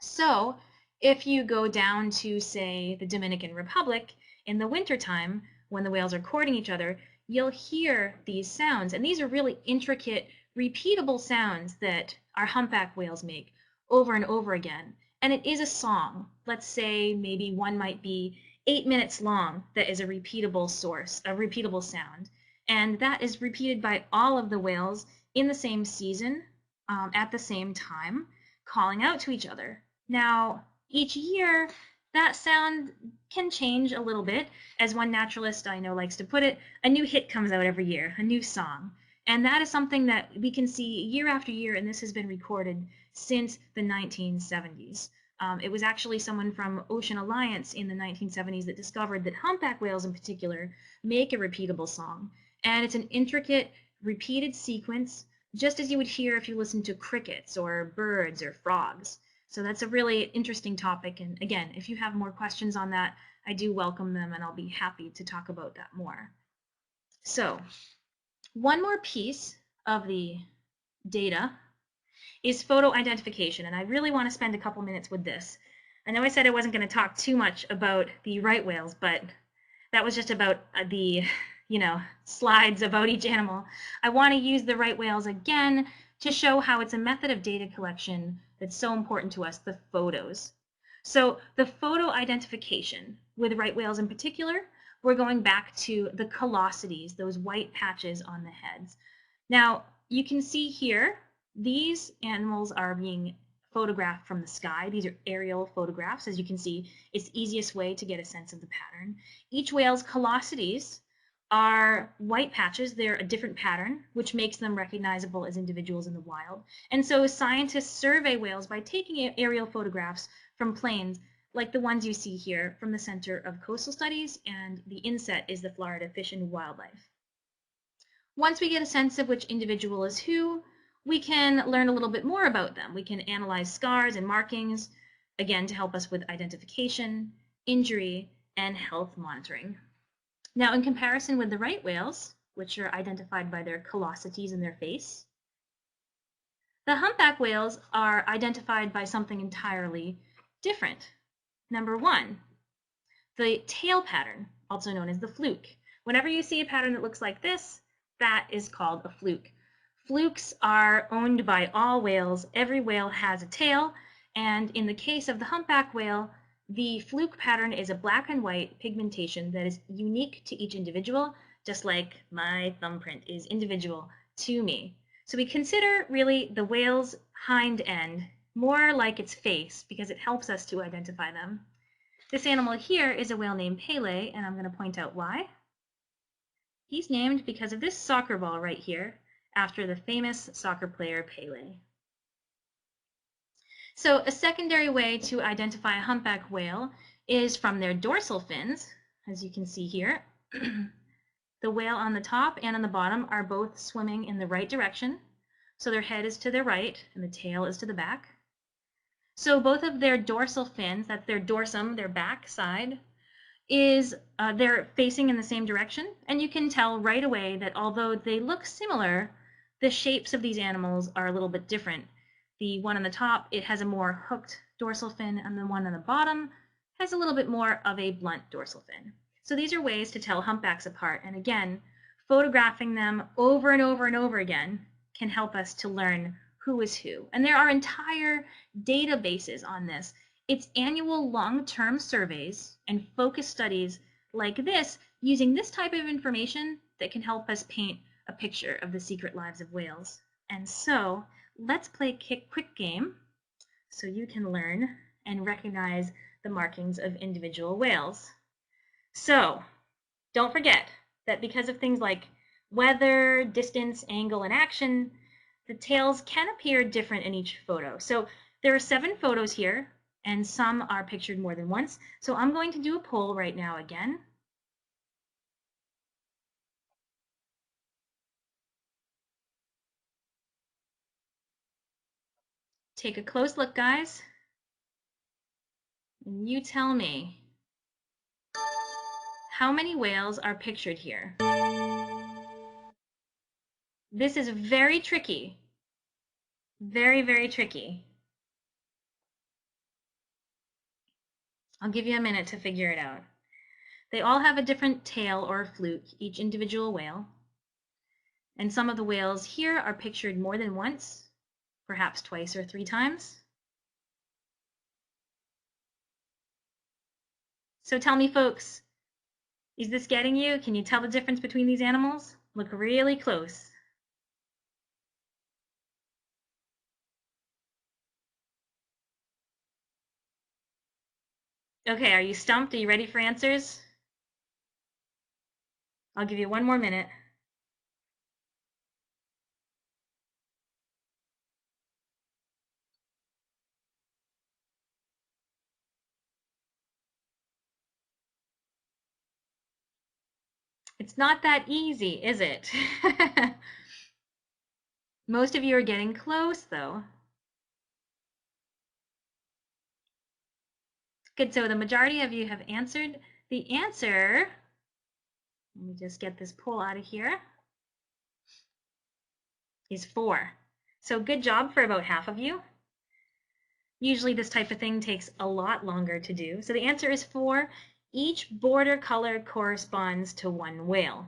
So if you go down to, say, the Dominican Republic in the wintertime, when the whales are courting each other, you'll hear these sounds. And these are really intricate, repeatable sounds that our humpback whales make over and over again. And it is a song. Let's say maybe one might be 8 minutes long that is a repeatable source, a repeatable sound. And that is repeated by all of the whales in the same season, at the same time, calling out to each other. Now, each year, that sound can change a little bit. As one naturalist I know likes to put it, a new hit comes out every year, a new song. And that is something that we can see year after year, and this has been recorded since the 1970s. It was actually someone from Ocean Alliance in the 1970s that discovered that humpback whales in particular make a repeatable song. And it's an intricate, repeated sequence, just as you would hear if you listened to crickets or birds or frogs. So that's a really interesting topic. And again, if you have more questions on that, I do welcome them, and I'll be happy to talk about that more. So one more piece of the data is photo identification, and I really want to spend a couple minutes with this. I know I said I wasn't going to talk too much about the right whales, but that was just about the slides about each animal. I want to use the right whales again to show how it's a method of data collection that's so important to us, the photos. So the photo identification with right whales in particular, we're going back to the callosities, those white patches on the heads. Now, you can see here, these animals are being photographed from the sky. These are aerial photographs. As you can see, it's the easiest way to get a sense of the pattern. Each whale's callosities are white patches. They're a different pattern, which makes them recognizable as individuals in the wild. And so scientists survey whales by taking aerial photographs from planes like the ones you see here from the Center of Coastal Studies, and the inset is the Florida Fish and Wildlife. Once we get a sense of which individual is who, we can learn a little bit more about them. We can analyze scars and markings, again, to help us with identification, injury, and health monitoring. Now, in comparison with the right whales, which are identified by their callosities in their face, the humpback whales are identified by something entirely different. Number one, the tail pattern, also known as the fluke. Whenever you see a pattern that looks like this, that is called a fluke. Flukes are owned by all whales. Every whale has a tail, and in the case of the humpback whale, the fluke pattern is a black and white pigmentation that is unique to each individual, just like my thumbprint is individual to me. So we consider really the whale's hind end more like its face because it helps us to identify them. This animal here is a whale named Pele, and I'm going to point out why. He's named because of this soccer ball right here, after the famous soccer player Pele. So a secondary way to identify a humpback whale is from their dorsal fins, as you can see here. The whale on the top and on the bottom are both swimming in the right direction. So their head is to their right and the tail is to the back. So both of their dorsal fins, that's their dorsum, their back side, they're facing in the same direction. And you can tell right away that although they look similar, the shapes of these animals are a little bit different. The one on the top, it has a more hooked dorsal fin, and the one on the bottom has a little bit more of a blunt dorsal fin. So these are ways to tell humpbacks apart. And again, photographing them over and over and over again can help us to learn who is who. And there are entire databases on this. It's annual long-term surveys and focus studies like this using this type of information that can help us paint a picture of the secret lives of whales. And so let's play a quick game so you can learn and recognize the markings of individual whales. So don't forget that because of things like weather, distance, angle, and action, the tails can appear different in each photo. So there are 7 photos here, and some are pictured more than once. So I'm going to do a poll right now again. Take a close look, guys, and you tell me how many whales are pictured here. This is very tricky. Very, very tricky. I'll give you a minute to figure it out. They all have a different tail or fluke, each individual whale. And some of the whales here are pictured more than once, perhaps twice or 3 times. So tell me, folks, is this getting you? Can you tell the difference between these animals? Look really close. Okay, are you stumped? Are you ready for answers? I'll give you one more minute. It's not that easy, is it? Most of you are getting close, though. Good, so the majority of you have answered. The answer, let me just get this poll out of here, is 4. So good job for about half of you. Usually this type of thing takes a lot longer to do. So the answer is 4. Each border color corresponds to one whale.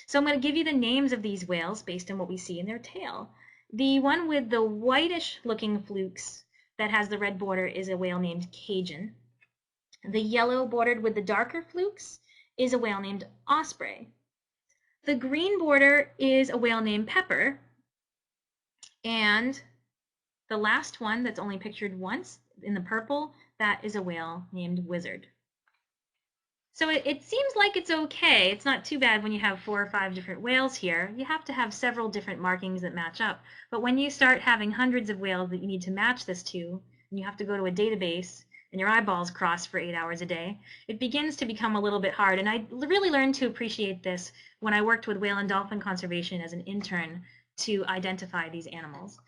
So I'm going to give you the names of these whales based on what we see in their tail. The one with the whitish looking flukes that has the red border is a whale named Cajun. The yellow bordered with the darker flukes is a whale named Osprey. The green border is a whale named Pepper. And the last one that's only pictured once in the purple, that is a whale named Wizard. So it seems like it's okay. It's not too bad when you have 4 or 5 different whales here. You have to have several different markings that match up. But when you start having hundreds of whales that you need to match this to, and you have to go to a database, and your eyeballs cross for 8 hours a day, it begins to become a little bit hard. And I really learned to appreciate this when I worked with whale and dolphin conservation as an intern to identify these animals.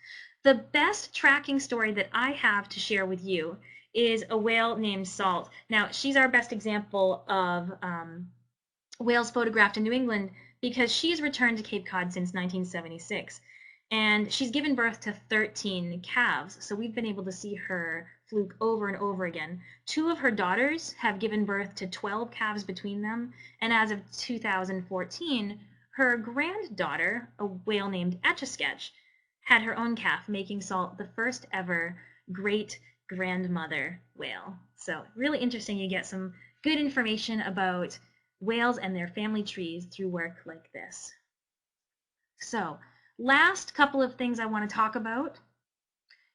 The best tracking story that I have to share with you is a whale named Salt. Now, she's our best example of whales photographed in New England because she's returned to Cape Cod since 1976. And she's given birth to 13 calves. So we've been able to see her fluke over and over again. 2 of her daughters have given birth to 12 calves between them. And as of 2014, her granddaughter, a whale named Etch-a-Sketch, had her own calf, making Salt the first ever great grandmother whale. So really interesting. You get some good information about whales and their family trees through work like this. So last couple of things I want to talk about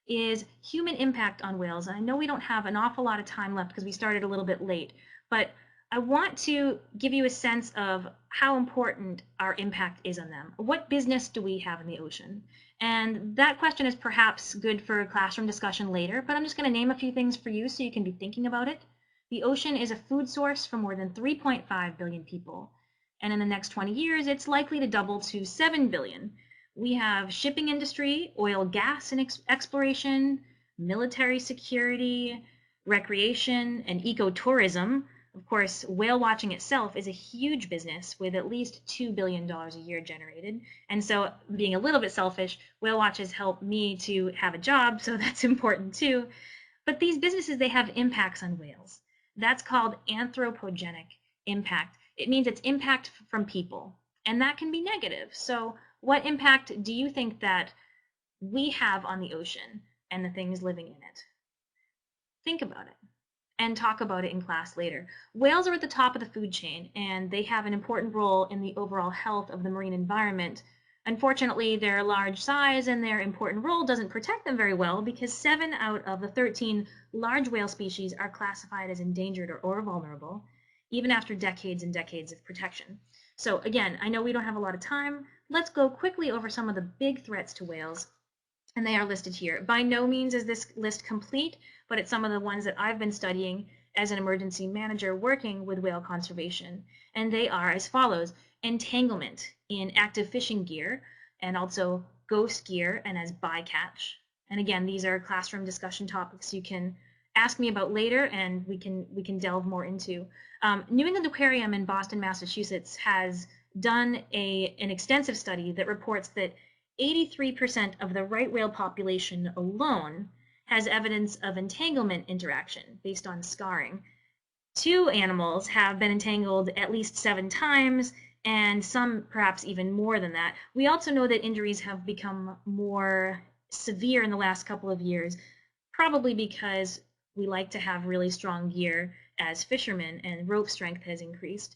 is human impact on whales. And I know we don't have an awful lot of time left because we started a little bit late, but I want to give you a sense of how important our impact is on them. What business do we have in the ocean? And that question is perhaps good for a classroom discussion later, but I'm just going to name a few things for you so you can be thinking about it. The ocean is a food source for more than 3.5 billion people. And in the next 20 years, it's likely to double to 7 billion. We have shipping industry, oil, gas, and exploration, military security, recreation, and ecotourism. Of course, whale watching itself is a huge business with at least $2 billion a year generated. And so being a little bit selfish, whale watches help me to have a job, so that's important too. But these businesses, they have impacts on whales. That's called anthropogenic impact. It means it's impact from people, and that can be negative. So what impact do you think that we have on the ocean and the things living in it? Think about it and talk about it in class later. Whales are at the top of the food chain, and they have an important role in the overall health of the marine environment. Unfortunately, their large size and their important role doesn't protect them very well because 7 out of the 13 large whale species are classified as endangered or vulnerable, even after decades and decades of protection. So again, I know we don't have a lot of time. Let's go quickly over some of the big threats to whales, and they are listed here. By no means is this list complete, but it's some of the ones that I've been studying as an emergency manager working with whale conservation. And they are as follows: entanglement in active fishing gear, and also ghost gear and as bycatch. And again, these are classroom discussion topics you can ask me about later, and we can delve more into. New England Aquarium in Boston, Massachusetts has done an extensive study that reports that 83% of the right whale population alone has evidence of entanglement interaction based on scarring. 2 animals have been entangled at least 7 times, and some perhaps even more than that. We also know that injuries have become more severe in the last couple of years, probably because we like to have really strong gear as fishermen, and rope strength has increased.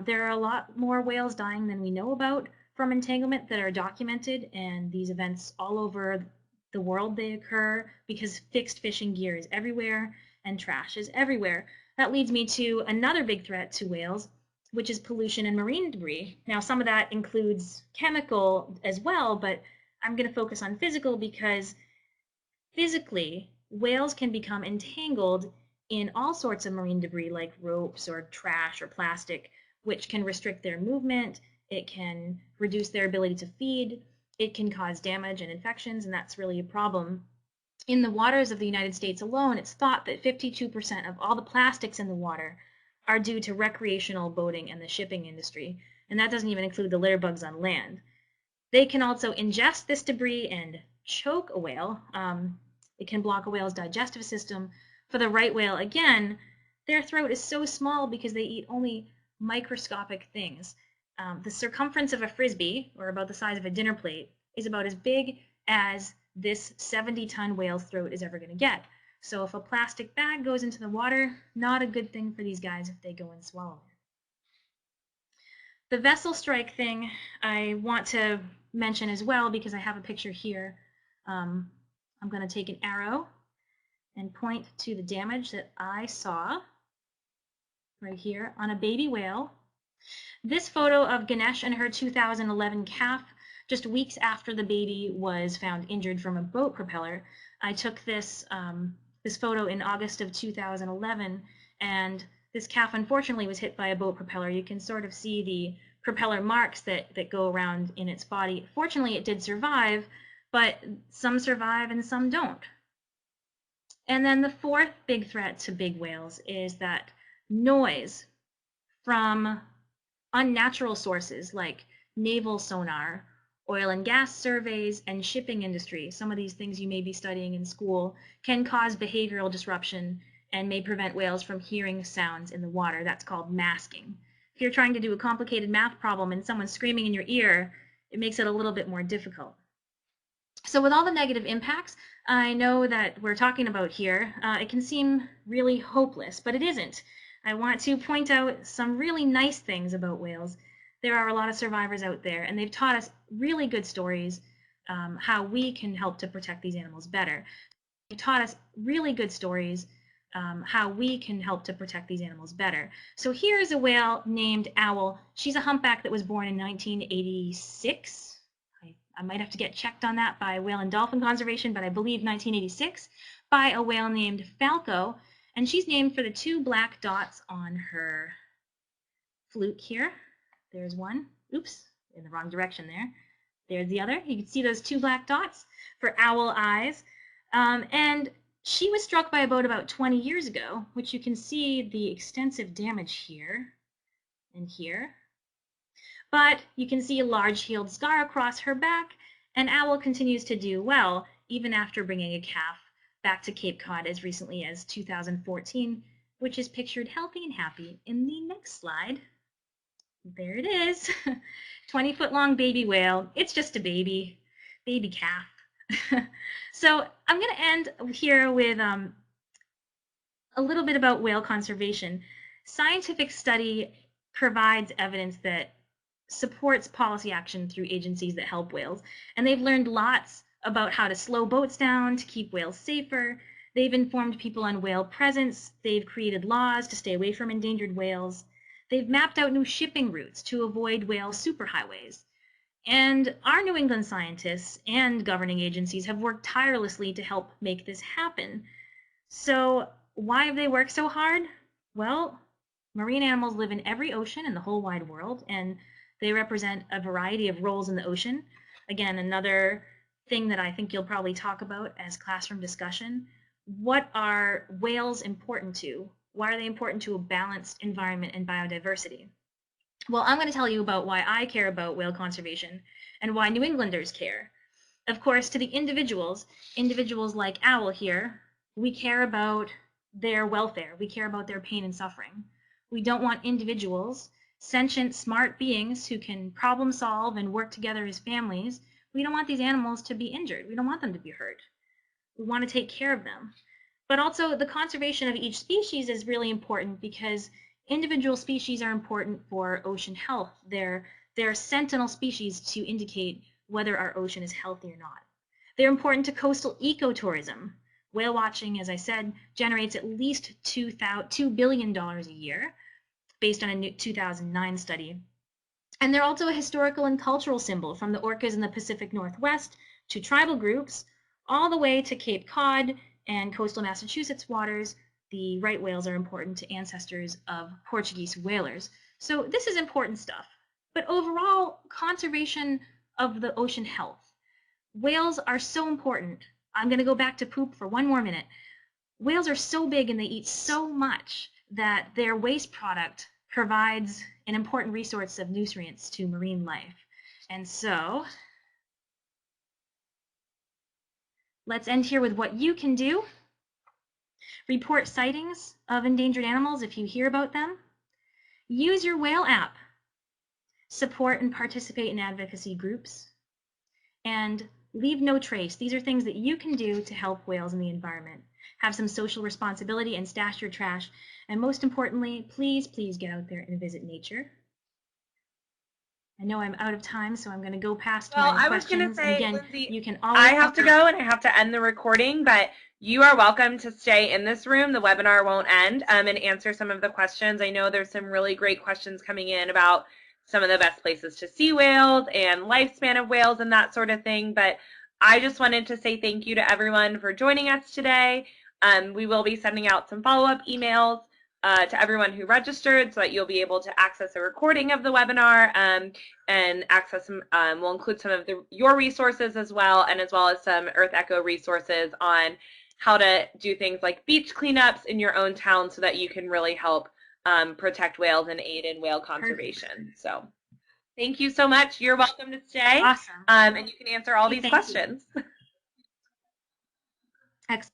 There are a lot more whales dying than we know about, from entanglement that are documented, and these events all over the world they occur because fixed fishing gear is everywhere and trash is everywhere. That leads me to another big threat to whales, which is pollution and marine debris. Now, some of that includes chemical as well, but I'm going to focus on physical because physically, whales can become entangled in all sorts of marine debris like ropes or trash or plastic, which can restrict their movement. It can reduce their ability to feed. It can cause damage and infections, and that's really a problem. In the waters of the United States alone, it's thought that 52% of all the plastics in the water are due to recreational boating and the shipping industry, and that doesn't even include the litter bugs on land. They can also ingest this debris and choke a whale. It can block a whale's digestive system. For the right whale, again, their throat is so small because they eat only microscopic things. The circumference of a frisbee, or about the size of a dinner plate, is about as big as this 70-ton whale's throat is ever going to get. So if a plastic bag goes into the water, not a good thing for these guys if they go and swallow it. The vessel strike thing I want to mention as well because I have a picture here. I'm going to take an arrow and point to the damage that I saw right here on a baby whale. This photo of Ganesh and her 2011 calf, just weeks after the baby was found injured from a boat propeller. I took this photo in August of 2011, and this calf unfortunately was hit by a boat propeller. You can sort of see the propeller marks that go around in its body. Fortunately, it did survive, but some survive and some don't. And then the fourth big threat to big whales is that noise from unnatural sources like naval sonar, oil and gas surveys, and shipping industry, some of these things you may be studying in school, can cause behavioral disruption and may prevent whales from hearing sounds in the water. That's called masking. If you're trying to do a complicated math problem and someone's screaming in your ear, it makes it a little bit more difficult. So with all the negative impacts I know that we're talking about here, it can seem really hopeless, but it isn't. I want to point out some really nice things about whales. There are a lot of survivors out there, and they've taught us really good stories how we can help to protect these animals better. They've taught us really good stories how we can help to protect these animals better. So here's a whale named Owl. She's a humpback that was born in 1986. I might have to get checked on that by Whale and Dolphin Conservation, but I believe 1986, by a whale named Falco. And she's named for the two black dots on her fluke here. There's one. Oops, in the wrong direction there. There's the other. You can see those two black dots for owl eyes. And she was struck by a boat about 20 years ago, which you can see the extensive damage here and here. But you can see a large healed scar across her back, and Owl continues to do well, even after bringing a calf back to Cape Cod as recently as 2014, which is pictured healthy and happy in the next slide. There it is, 20-foot-long baby whale. It's just a baby calf. So I'm going to end here with a little bit about whale conservation. Scientific study provides evidence that supports policy action through agencies that help whales, and they've learned lots about how to slow boats down to keep whales safer. They've informed people on whale presence. They've created laws to stay away from endangered whales. They've mapped out new shipping routes to avoid whale superhighways. And our New England scientists and governing agencies have worked tirelessly to help make this happen. So why have they worked so hard? Well, marine animals live in every ocean in the whole wide world, and they represent a variety of roles in the ocean. Again, another thing that I think you'll probably talk about as classroom discussion. What are whales important to? Why are they important to a balanced environment and biodiversity? Well, I'm going to tell you about why I care about whale conservation and why New Englanders care. Of course, to the individuals like Owl here, we care about their welfare. We care about their pain and suffering. We don't want individuals, sentient, smart beings who can problem solve and work together as families. We don't want these animals to be injured. We don't want them to be hurt. We want to take care of them. But also the conservation of each species is really important because individual species are important for ocean health. They're They're sentinel species to indicate whether our ocean is healthy or not. They're important to coastal ecotourism. Whale watching, as I said, generates at least $2 billion a year, based on a new 2009 study. And they're also a historical and cultural symbol, from the orcas in the Pacific Northwest to tribal groups, all the way to Cape Cod and coastal Massachusetts waters. The right whales are important to ancestors of Portuguese whalers. So this is important stuff. But overall, conservation of the ocean health. Whales are so important. I'm going to go back to poop for one more minute. Whales are so big and they eat so much that their waste product provides an important resource of nutrients to marine life. And so let's end here with what you can do. Report sightings of endangered animals if you hear about them. Use your whale app. Support and participate in advocacy groups. And leave no trace. These are things that you can do to help whales in the environment. Have some social responsibility and stash your trash. And most importantly, please, please get out there and visit nature. I know I'm out of time, so I'm going to go past my questions. Well, I was going to say, again, Lindsay, you can always I have to go and I have to end the recording, but you are welcome to stay in this room. The webinar won't end, and answer some of the questions. I know there's some really great questions coming in about some of the best places to see whales and lifespan of whales and that sort of thing, but I just wanted to say thank you to everyone for joining us today. We will be sending out some follow-up emails to everyone who registered so that you'll be able to access a recording of the webinar and access some, we'll include some of your resources as well, and as well as some Earth Echo resources on how to do things like beach cleanups in your own town so that you can really help protect whales and aid in whale conservation. Perfect. So thank you so much. You're welcome to stay. Awesome. And you can answer all these questions. Excellent.